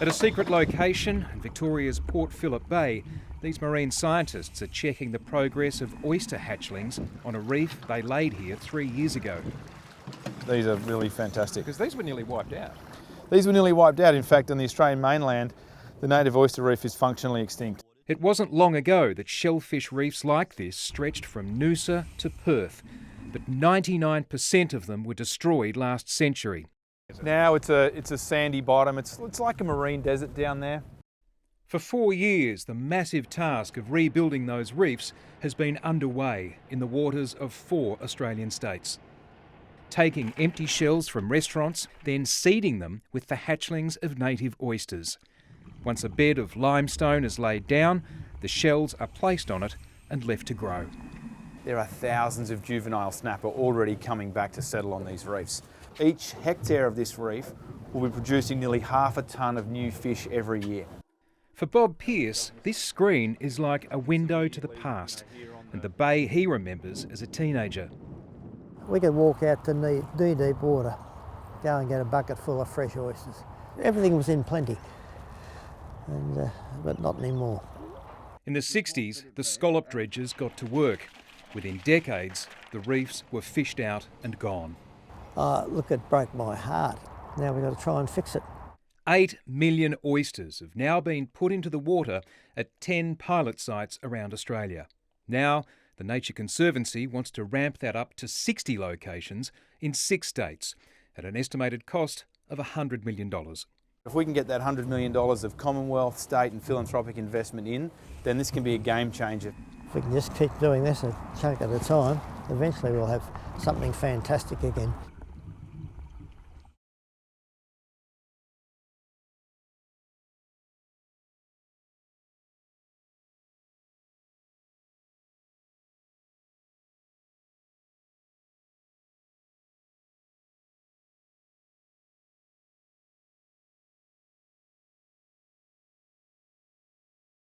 At a secret location in Victoria's Port Phillip Bay, these marine scientists are checking the progress of oyster hatchlings on a reef they laid here 3 years ago. These are really fantastic. Because these were nearly wiped out. These were nearly wiped out. In fact, on the Australian mainland, the native oyster reef is functionally extinct. It wasn't long ago that shellfish reefs like this stretched from Noosa to Perth, but 99% of them were destroyed last century. Now it's a sandy bottom. It's like a marine desert down there. For 4 years, the massive task of rebuilding those reefs has been underway in the waters of 4 Australian states. Taking empty shells from restaurants, then seeding them with the hatchlings of native oysters. Once a bed of limestone is laid down, the shells are placed on it and left to grow. There are thousands of juvenile snapper already coming back to settle on these reefs. Each hectare of this reef will be producing nearly half a tonne of new fish every year. For Bob Pearce, this screen is like a window to the past and the bay he remembers as a teenager. We could walk out to knee-deep water, go and get a bucket full of fresh oysters. Everything was in plenty, but not anymore. In the 60s, the scallop dredgers got to work. Within decades, the reefs were fished out and gone. Look, it broke my heart. Now we've got to try and fix it. 8 million oysters have now been put into the water at 10 pilot sites around Australia. Now, the Nature Conservancy wants to ramp that up to 60 locations in 6 states at an estimated cost of $100 million. If we can get that $100 million of Commonwealth, state and philanthropic investment in, then this can be a game changer. If we can just keep doing this a chunk at a time, eventually we'll have something fantastic again.